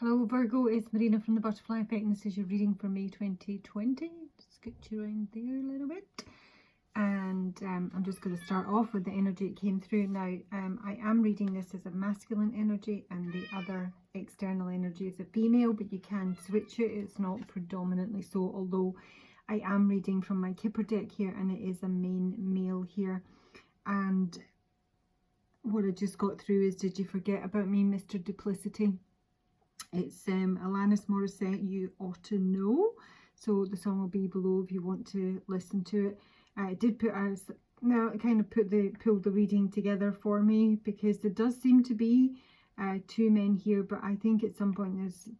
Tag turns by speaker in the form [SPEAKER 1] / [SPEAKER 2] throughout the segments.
[SPEAKER 1] Hello Virgo, it's Marina from the Butterfly Effect, and this is your reading for May 2020. Just get you around there a little bit. And I'm just going to start off with the energy it came through. Now, I am reading this as a masculine energy and the other external energy is a female, but you can switch it. It's not predominantly so, although I am reading from my Kipper deck here and it is a main male here. And what I just got through is, did you forget about me, Mr. Duplicity? It's Alanis Morissette, You Ought to Know. So the song will be below if you want to listen to it. I did put as now it kind of pulled the reading together for me, because there does seem to be two men here, but I think at some point there's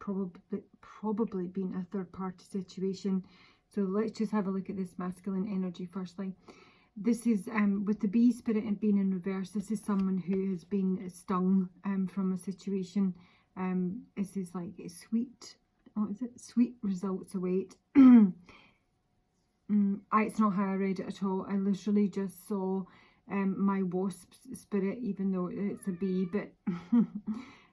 [SPEAKER 1] probably been a third party situation. So let's just have a look at this masculine energy firstly. This is with the bee spirit and being in reverse. This is someone who has been stung from a situation. This is like a sweet, what is it? Sweet results await. It's not how I read it at all. I literally just saw my wasp spirit, even though it's a bee, but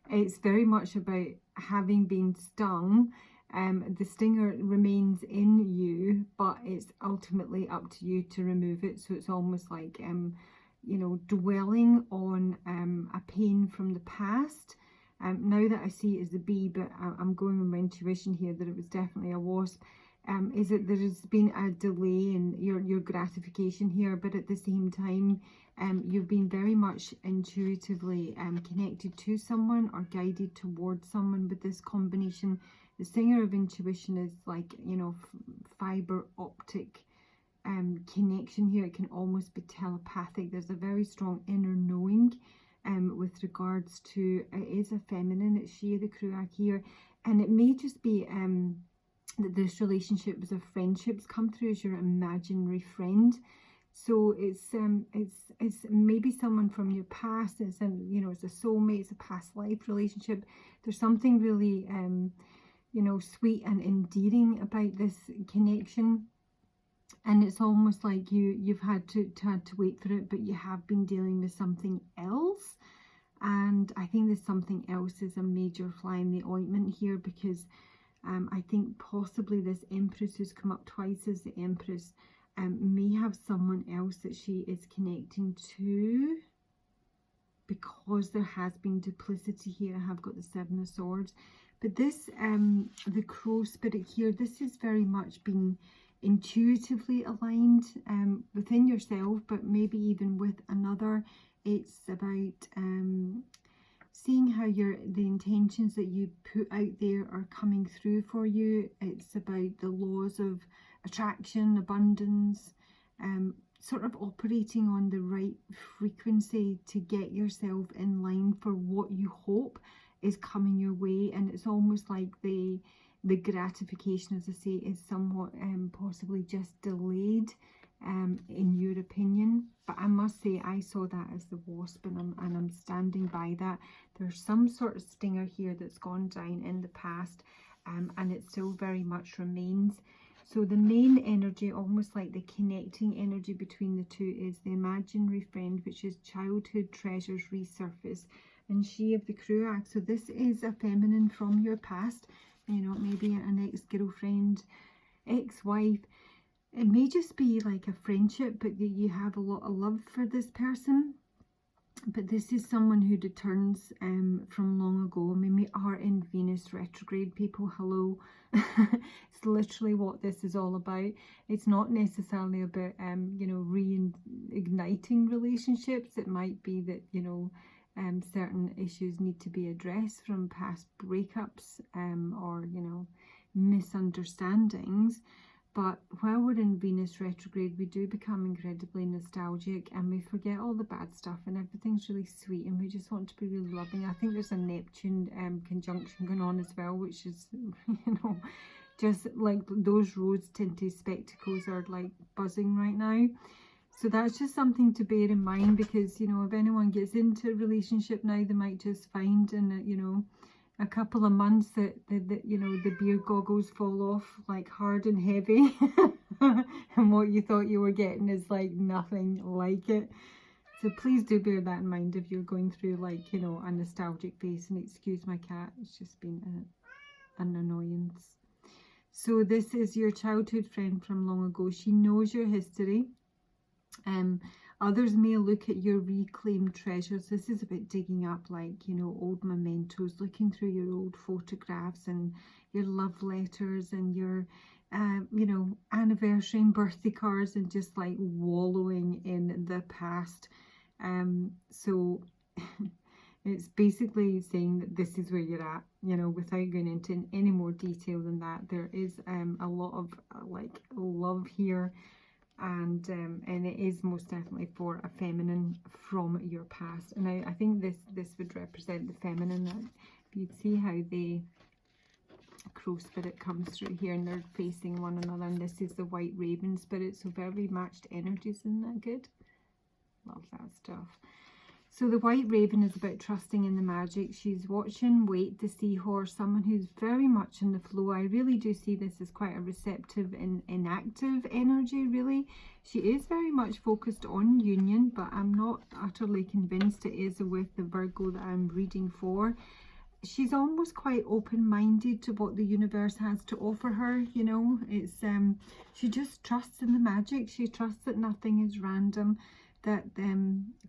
[SPEAKER 1] it's very much about having been stung. The stinger remains in you, but it's ultimately up to you to remove it. So it's almost like, you know, dwelling on a pain from the past. Now that I see it as a bee, but I'm going with my intuition here that it was definitely a wasp, is that there has been a delay in your gratification here, but at the same time, you've been very much intuitively connected to someone or guided towards someone with this combination. The singer of intuition is like, you know, fiber optic connection here. It can almost be telepathic. There's a very strong inner knowing. With regards to, it is a feminine, it's she, the Kruak here, and it may just be that this relationship was a friendship's come through as your imaginary friend. So it's maybe someone from your past. It's you know, it's a soulmate, it's a past life relationship. There's something really you know, sweet and endearing about this connection. And it's almost like you've had to wait for it, but you have been dealing with something else. And I think there's something else is a major fly in the ointment here, because I think possibly this Empress who's come up twice as the Empress may have someone else that she is connecting to, because there has been duplicity here. I have got the Seven of Swords. But this, the Crow spirit here, this has very much been intuitively aligned within yourself, but maybe even with another. It's about seeing how the intentions that you put out there are coming through for you. It's about the laws of attraction, abundance, sort of operating on the right frequency to get yourself in line for what you hope is coming your way. And it's almost like the gratification, as I say, is somewhat possibly just delayed in your opinion. But I must say, I saw that as the wasp, and I'm standing by that. There's some sort of stinger here that's gone down in the past, and it still very much remains. So the main energy, almost like the connecting energy between the two, is the imaginary friend, which is childhood treasures resurface, and she of the Kruak. So this is a feminine from your past. You know, maybe an ex-girlfriend, ex-wife. It may just be like a friendship, but you have a lot of love for this person. But this is someone who returns from long ago. I mean, we are in Venus retrograde, people. Hello. It's literally what this is all about. It's not necessarily about, you know, reigniting relationships. It might be that, you know, certain issues need to be addressed from past breakups or, you know, misunderstandings. But while we're in Venus retrograde, we do become incredibly nostalgic, and we forget all the bad stuff, and everything's really sweet, and we just want to be really loving. I think there's a Neptune conjunction going on as well, which is, you know, just like those rose-tinted spectacles are like buzzing right now. So that's just something to bear in mind, because, you know, if anyone gets into a relationship now, they might just find in, you know, a couple of months that you know, the beer goggles fall off like hard and heavy and what you thought you were getting is like nothing like it. So please do bear that in mind if you're going through, like, you know, a nostalgic phase. And excuse my cat, it's just been an annoyance. So this is your childhood friend from long ago. She knows your history. Others may look at your reclaimed treasures. This is about digging up, like, you know, old mementos, looking through your old photographs and your love letters and your, you know, anniversary and birthday cards, and just like wallowing in the past. So it's basically saying that this is where you're at, you know, without going into any more detail than that. There is a lot of like love here. And it is most definitely for a feminine from your past. And I think this would represent the feminine. That if you'd see how the crow spirit comes through here, and they're facing one another, and this is the white raven spirit, so very matched energies. Isn't that good? Love that stuff. So the white raven is about trusting in the magic. She's watching, wait, the seahorse, someone who's very much in the flow. I really do see this as quite a receptive and inactive energy, really. She is very much focused on union, but I'm not utterly convinced it is with the Virgo that I'm reading for. She's almost quite open-minded to what the universe has to offer her, you know. It's she just trusts in the magic. She trusts that nothing is random, that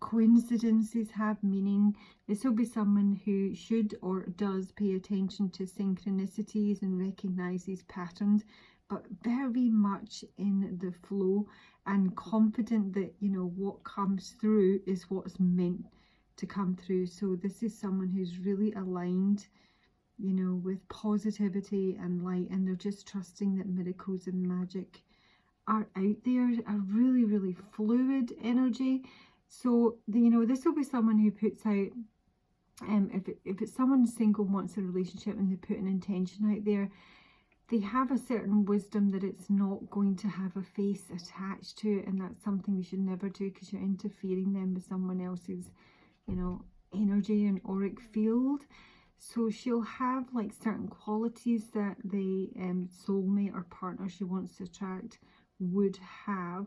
[SPEAKER 1] coincidences have meaning. This will be someone who should or does pay attention to synchronicities and recognize these patterns, but very much in the flow and confident that, you know, what comes through is what's meant to come through. So this is someone who's really aligned, you know, with positivity and light, and they're just trusting that miracles and magic are out there. A really, really fluid energy. So you know, this will be someone who puts out, if it's someone single wants a relationship and they put an intention out there, they have a certain wisdom that it's not going to have a face attached to it, and that's something we should never do, because you're interfering then with someone else's, you know, energy and auric field. So she'll have like certain qualities that the soulmate or partner she wants to attract would have,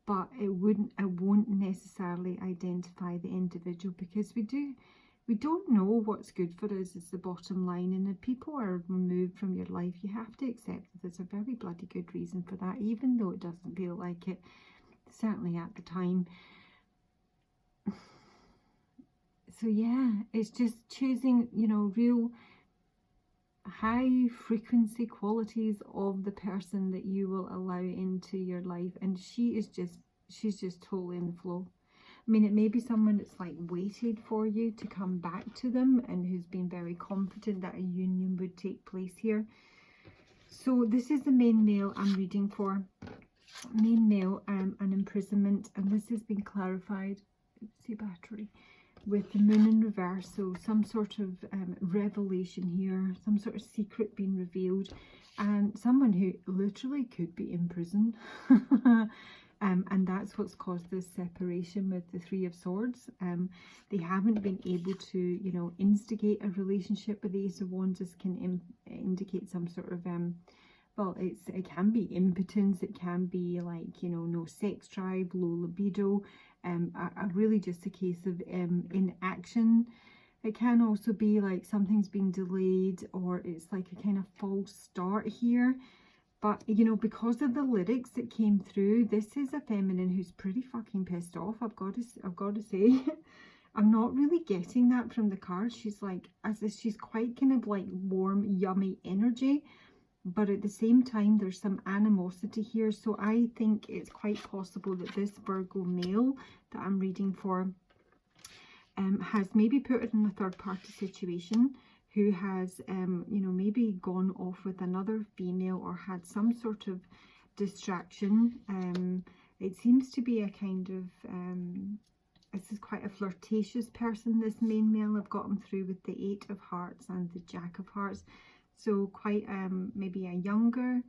[SPEAKER 1] but it won't necessarily identify the individual, because we don't know what's good for us is the bottom line. And if people are removed from your life, you have to accept that there's a very bloody good reason for that, even though it doesn't feel like it, certainly at the time. So yeah, it's just choosing, you know, real high frequency qualities of the person that you will allow into your life. And she's just totally in the flow. I mean, it may be someone that's like waited for you to come back to them and who's been very confident that a union would take place here. So this is the main male I'm reading for. Main male, an imprisonment, and this has been clarified. See battery. With the moon in reverse, so some sort of revelation here, some sort of secret being revealed, and someone who literally could be in prison. And that's what's caused this separation with the Three of Swords. They haven't been able to, you know, instigate a relationship with the Ace of Wands. This can indicate some sort of well, it can be impotence, it can be like, you know, no sex drive, low libido, really just a case of inaction. It can also be like something's been delayed, or it's like a kind of false start here. But, you know, because of the lyrics that came through, this is a feminine who's pretty fucking pissed off, I've got to say. I'm not really getting that from the card. She's like, she's quite kind of like warm, yummy energy. But at the same time, there's some animosity here. So I think it's quite possible that this Virgo male that I'm reading for has maybe put it in a third-party situation, who has, you know, maybe gone off with another female or had some sort of distraction. It seems to be a kind of, this is quite a flirtatious person, this main male. I've got him through with the Eight of Hearts and the Jack of Hearts. So quite maybe a younger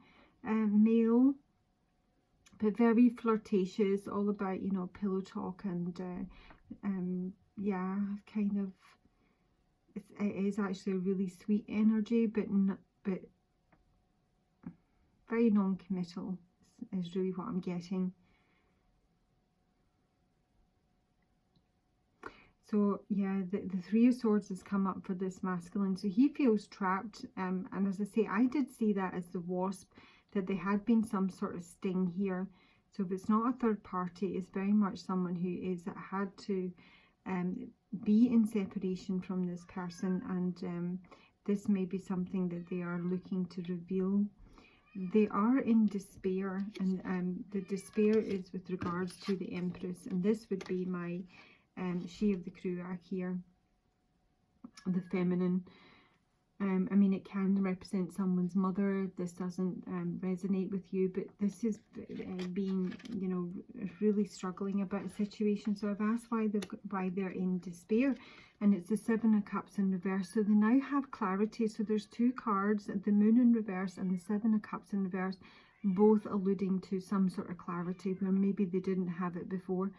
[SPEAKER 1] male, but very flirtatious, all about, you know, pillow talk and yeah, kind of, it is actually a really sweet energy, but very non-committal is really what I'm getting. So yeah, the Three of Swords has come up for this masculine. So he feels trapped. And as I say, I did see that as the wasp, that there had been some sort of sting here. So if it's not a third party, it's very much someone who is had to be in separation from this person. And this may be something that they are looking to reveal. They are in despair. And the despair is with regards to the Empress. And this would be my... she of the Kruak here, the feminine. I mean, it can represent someone's mother. This doesn't resonate with you, but this is being, you know, really struggling about a situation. So I've asked why they're in despair, and it's the Seven of Cups in reverse. So they now have clarity. So there's two cards, the Moon in reverse and the Seven of Cups in reverse, both alluding to some sort of clarity where maybe they didn't have it before.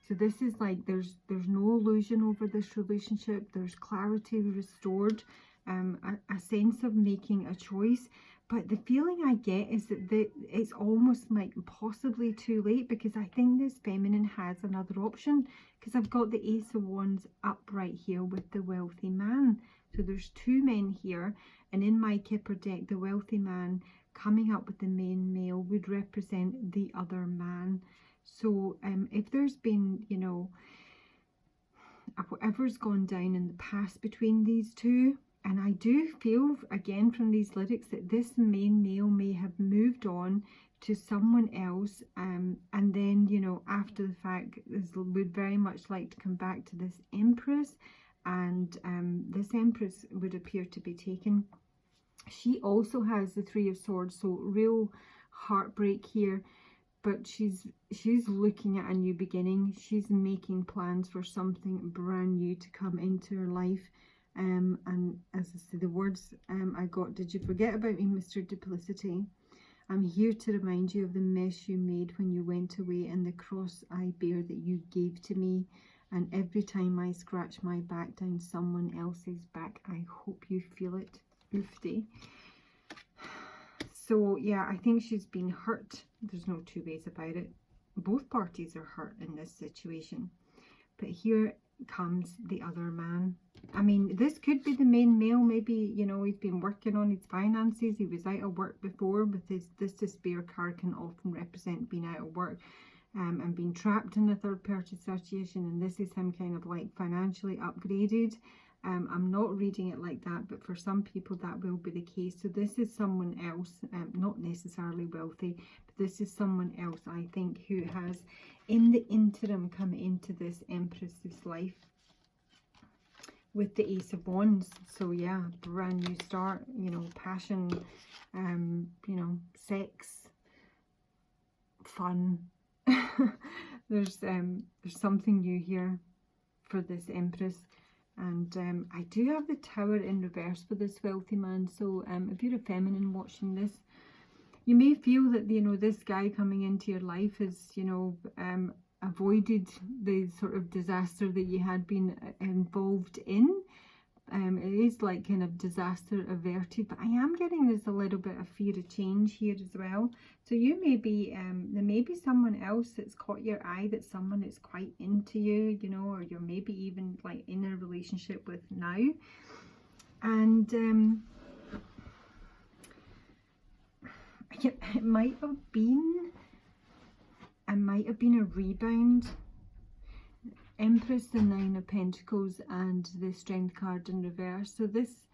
[SPEAKER 1] So this is like there's no illusion over this relationship. There's clarity restored, a sense of making a choice. But the feeling I get is that it's almost like possibly too late, because I think this feminine has another option, because I've got the Ace of Wands up right here with the wealthy man. So there's two men here, and in my Kipper deck, the wealthy man coming up with the main male would represent the other man. So if there's been, you know, whatever's gone down in the past between these two, and I do feel again from these lyrics that this main male may have moved on to someone else, and then, you know, after the fact would very much like to come back to this Empress, and this Empress would appear to be taken. She also has the Three of Swords, so real heartbreak here. But she's looking at a new beginning. She's making plans for something brand new to come into her life. And as I say, the words I got, did you forget about me, Mr. Duplicity? I'm here to remind you of the mess you made when you went away, and the cross I bear that you gave to me. And every time I scratch my back down someone else's back, I hope you feel it. Oofty. So yeah, I think she's been hurt. There's no two ways about it. Both parties are hurt in this situation. But here comes the other man. I mean, this could be the main male. Maybe, you know, he's been working on his finances. He was out of work before. With this despair card can often represent being out of work and being trapped in a third party situation. And this is him kind of like financially upgraded. I'm not reading it like that, but for some people that will be the case. So this is someone else, not necessarily wealthy, but this is someone else, I think, who has in the interim come into this Empress's life with the Ace of Wands. So yeah, brand new start, you know, passion, you know, sex, fun. There's something new here for this Empress. And I do have the Tower in reverse for this wealthy man. So if you're a feminine watching this, you may feel that, you know, this guy coming into your life has, you know, avoided the sort of disaster that you had been involved in. It is like kind of disaster averted, but I am getting there's a little bit of fear of change here as well. So you may be, there may be someone else that's caught your eye, that someone that's quite into you, you know, or you're maybe even like in a relationship with now. And it might have been a rebound. Empress, the Nine of Pentacles, and the Strength card in reverse. So this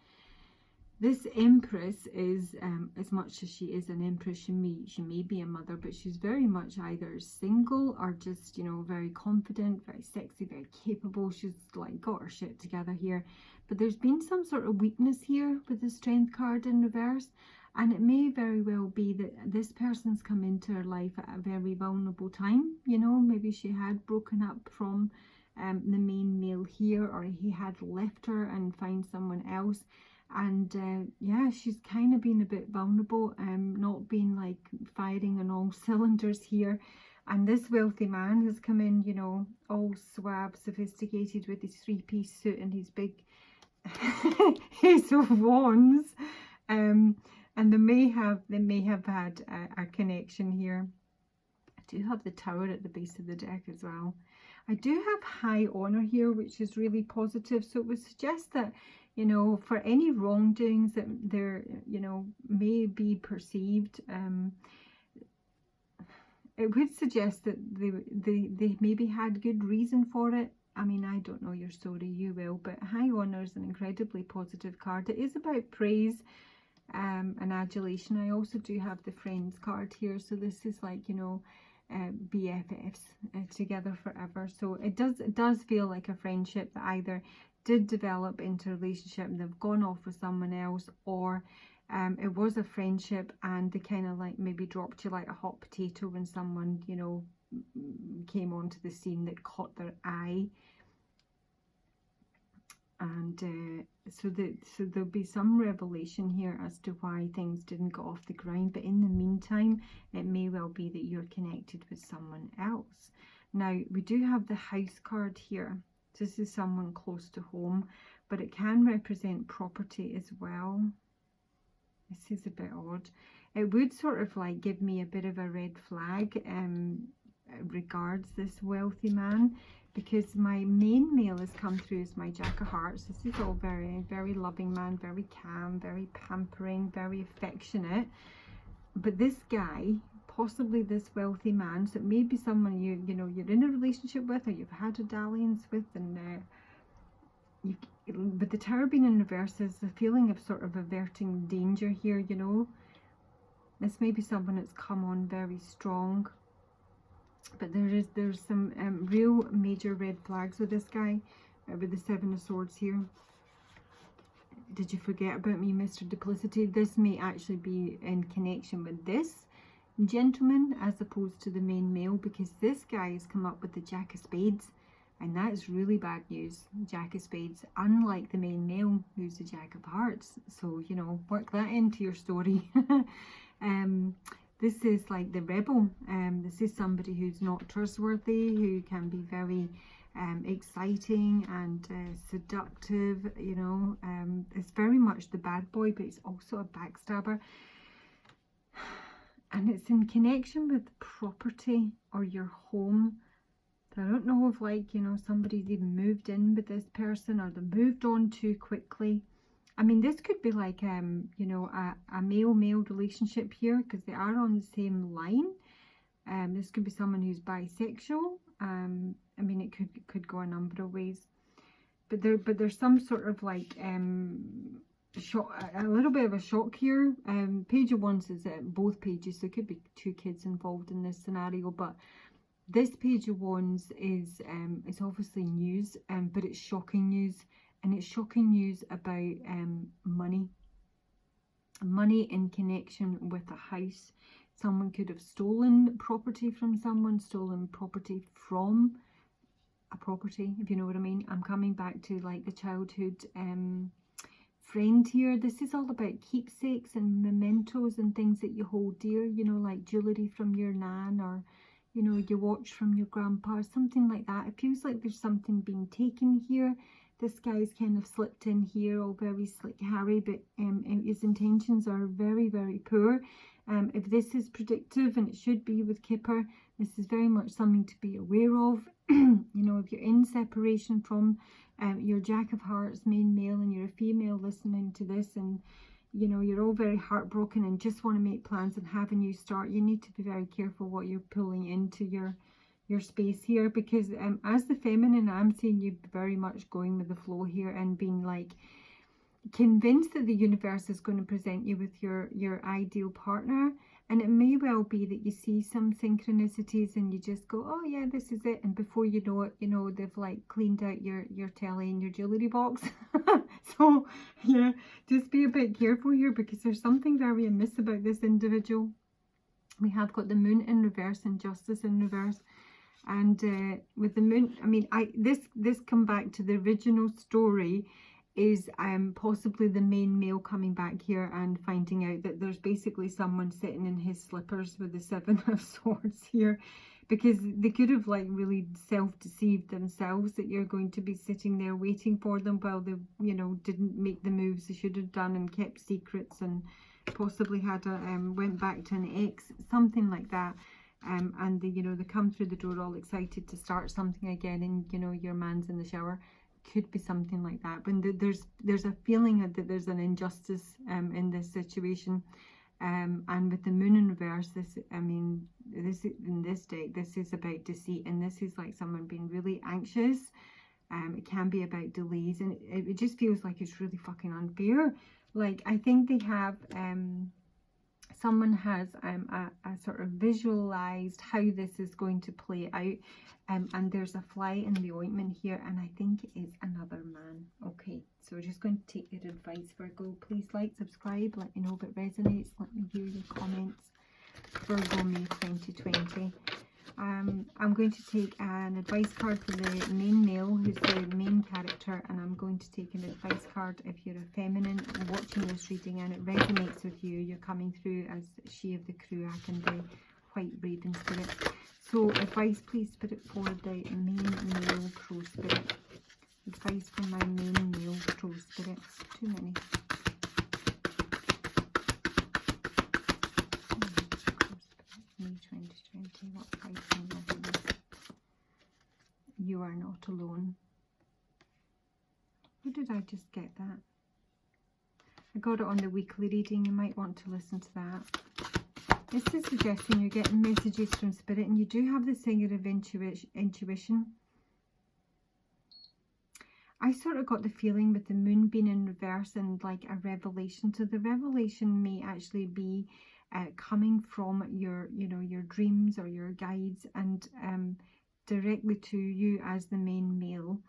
[SPEAKER 1] Empress is, as much as she is an Empress, she may be a mother, but she's very much either single or just, you know, very confident, very sexy, very capable. She's like got her shit together here. But there's been some sort of weakness here with the Strength card in reverse. And it may very well be that this person's come into her life at a very vulnerable time. You know, maybe she had broken up from the main male here, or he had left her and found someone else. And yeah, she's kind of been a bit vulnerable, not being like firing on all cylinders here. And this wealthy man has come in, you know, all suave, sophisticated with his three-piece suit and his big Ace of Wands. And they may have had a connection here. I do have the Tower at the base of the deck as well. I do have high honor here, which is really positive. So it would suggest that, you know, for any wrongdoings that there, you know, may be perceived, it would suggest that they maybe had good reason for it. I mean, I don't know your story, you will, but high honor is an incredibly positive card. It is about praise and adulation. I also do have the friends card here, so this is like, you know, BFFs together forever. So it does feel like a friendship that either did develop into a relationship and they've gone off with someone else, or it was a friendship and they kind of like maybe dropped you like a hot potato when someone, you know, came onto the scene that caught their eye. And so there'll be some revelation here as to why things didn't go off the ground. But in the meantime, it may well be that you're connected with someone else. Now, we do have the house card here. This is someone close to home, but it can represent property as well. This is a bit odd. It would sort of like give me a bit of a red flag regards this wealthy man, because my main male has come through as my Jack of Hearts. This is all very, very loving man, very calm, very pampering, very affectionate. But this guy, possibly this wealthy man, so it may be someone you know you're in a relationship with, or you've had a dalliance with, and with the Tower being in reverse is the feeling of sort of averting danger here, you know. This may be someone that's come on very strong. But there's some real major red flags with this guy, with the Seven of Swords here. Did you forget about me, Mr. Duplicity? This may actually be in connection with this gentleman as opposed to the main male, because this guy has come up with the Jack of Spades, and that is really bad news. Jack of Spades, unlike the main male who's the Jack of Hearts. So, you know, work that into your story. This is like the rebel. This is somebody who's not trustworthy, who can be very exciting and seductive, you know. It's very much the bad boy, but it's also a backstabber. And it's in connection with property or your home. So I don't know if, like, you know, somebody's even moved in with this person, or they moved on too quickly. I mean, this could be like, you know, a male-male relationship here, because they are on the same line. This could be someone who's bisexual. I mean, it could go a number of ways. But there's some sort of like shock, a little bit of a shock here. Page of Wands is both pages, so there could be two kids involved in this scenario. But this Page of Wands is it's obviously news, but it's shocking news. And it's shocking news about money in connection with a house. Someone could have stolen property from someone, stolen property from a property, if you know what I mean. I'm coming back to like the childhood friend here. This is all about keepsakes and mementos and things that you hold dear, you know, like jewellery from your nan, or, you know, your watch from your grandpa, something like that. It feels like there's something being taken here. This guy's kind of slipped in here, all very slick Harry, but his intentions are very, very poor. If this is predictive, and it should be with Kipper, this is very much something to be aware of. You know, if you're in separation from your Jack of Hearts main male, and you're a female listening to this, and, you know, you're all very heartbroken and just want to make plans and have a new start, you need to be very careful what you're pulling into your space here, because as the feminine, I'm seeing you very much going with the flow here and being like convinced that the universe is going to present you with your ideal partner. And it may well be that you see some synchronicities and you just go, oh yeah, this is it, and before you know it, you know, they've like cleaned out your telly and your jewellery box. So yeah, just be a bit careful here, because there's something very amiss about this individual. We have got the Moon in reverse and Justice in reverse. And with the Moon, I mean, this come back to the original story, is possibly the main male coming back here and finding out that there's basically someone sitting in his slippers with the Seven of Swords here, because they could have like really self-deceived themselves that you're going to be sitting there waiting for them while they, you know, didn't make the moves they should have done and kept secrets, and possibly had a went back to an ex, something like that. and they, you know, they come through the door all excited to start something again, and you know, your man's in the shower. Could be something like that. When there's a feeling that there's an injustice in this situation, and with the moon in reverse, this, I mean, this in this deck, this is about deceit, and this is like someone being really anxious. It can be about delays, and it just feels like it's really fucking unfair. Like, I think they have someone has a sort of visualized how this is going to play out, and there's a fly in the ointment here, and I think it is another man. Okay, so we're just going to take your advice, Virgo. Please like, subscribe, let me know if it resonates, let me hear your comments. Virgo, May 2020. I'm going to take an advice card for the main male, who's the main character, and I'm going to take an advice card if you're a feminine watching this reading and it resonates with you. You're coming through as she of the Kruak and the White Raven Spirit. So advice, please, Spirit, for the main male Crow Spirit. Advice for my main male Crow Spirit. Too many. May 2020. What advice can you give me? You are not alone. Where did I just get that? I got it on the weekly reading. You might want to listen to that. This is suggesting you're getting messages from Spirit, and you do have the singer of intuition. I sort of got the feeling with the moon being in reverse and like a revelation. So the revelation may actually be coming from your, you know, your dreams or your guides, and directly to you as the main male,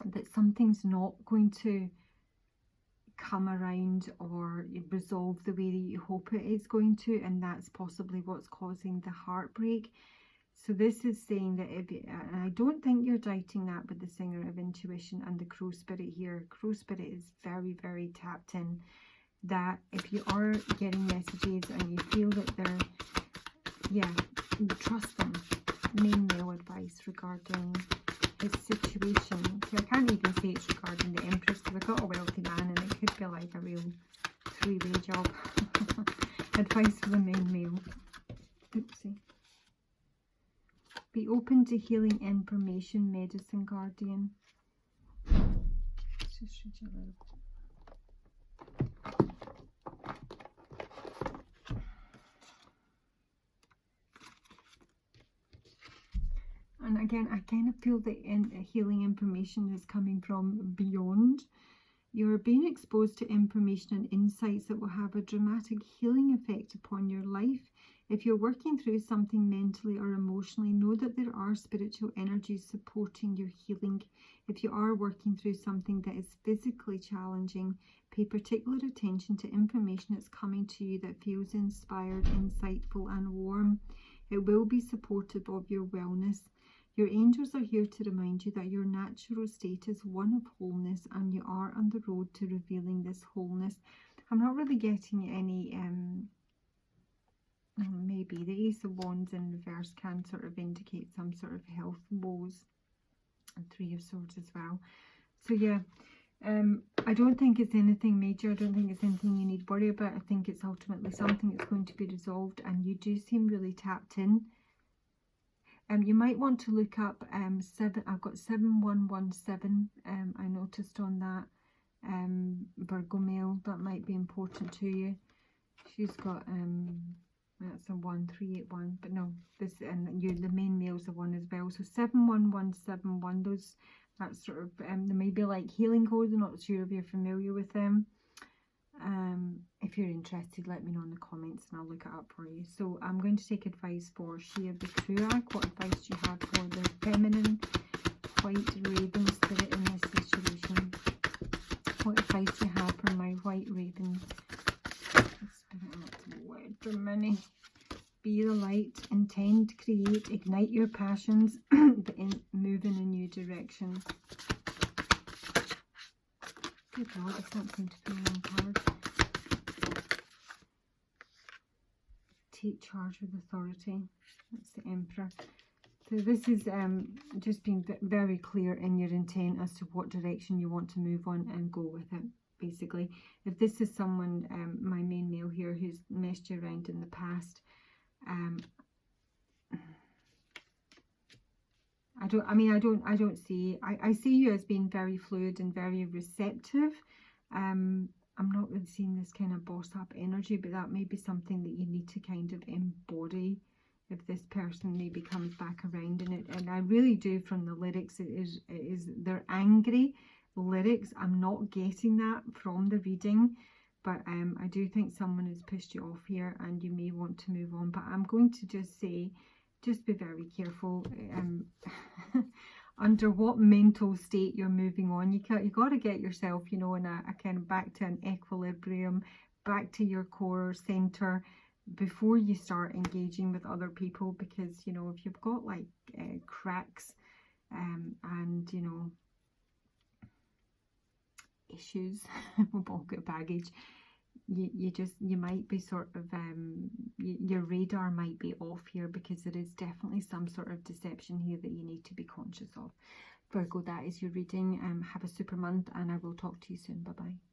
[SPEAKER 1] that something's not going to come around or resolve the way that you hope it is going to, and that's possibly what's causing the heartbreak. So this is saying that if you, and I don't think you're doubting that with the singer of intuition and the Crow Spirit here. Crow Spirit is very, very tapped in, that if you are getting messages and you feel that they're, yeah, trust them. Main male advice regarding his situation. So I can't even say it's regarding the Empress, because I've got a wealthy man and it could be like a real three-way job. Advice for the main male. Oopsie. Be open to healing information, Medicine Guardian. Let's just read you a little. And again, I kind of feel that healing information is coming from beyond. You're being exposed to information and insights that will have a dramatic healing effect upon your life. If you're working through something mentally or emotionally, know that there are spiritual energies supporting your healing. If you are working through something that is physically challenging, pay particular attention to information that's coming to you that feels inspired, insightful and warm. It will be supportive of your wellness. Your angels are here to remind you that your natural state is one of wholeness, and you are on the road to revealing this wholeness. I'm not really getting any, maybe the Ace of Wands in reverse can sort of indicate some sort of health woes, and Three of Swords as well. So yeah, I don't think it's anything major. I don't think it's anything you need to worry about. I think it's ultimately something that's going to be resolved, and you do seem really tapped in. You might want to look up I've got 7117, I noticed on that, Virgo male. That might be important to you. She's got, that's a 1381, but no, this, and you, the main male's a 1 as well. So 71171, those, that's sort of, they may be like healing codes. I'm not sure if you're familiar with them. If you're interested, let me know in the comments and I'll look it up for you. So I'm going to take advice for She of the Kruak. What advice do you have for the feminine White Raven Spirit in this situation? What advice do you have for my White Raven Spirit? For many. Be the light, intend, create, ignite your passions, but move in a new direction. Good Lord, I can't seem to feel one card. Take charge with authority. That's the Emperor. So this is just being very clear in your intent as to what direction you want to move on and go with it, basically. If this is someone, my main male here, who's messed you around in the past, I don't see, I see you as being very fluid and very receptive. I'm not really seeing this kind of boss up energy, but that may be something that you need to kind of embody if this person maybe comes back around in it. And I really do, from the lyrics, it is they're angry lyrics. I'm not getting that from the reading, but I do think someone has pissed you off here and you may want to move on. But I'm going to just say, just be very careful under what mental state you're moving on. You got to get yourself, you know, in a kind of back to an equilibrium, back to your core center before you start engaging with other people, because, you know, if you've got like cracks and, you know, issues with all good baggage, you might be sort of your radar might be off here, because there is definitely some sort of deception here that you need to be conscious of. Virgo, that is your reading. Have a super month, and I will talk to you soon. Bye bye.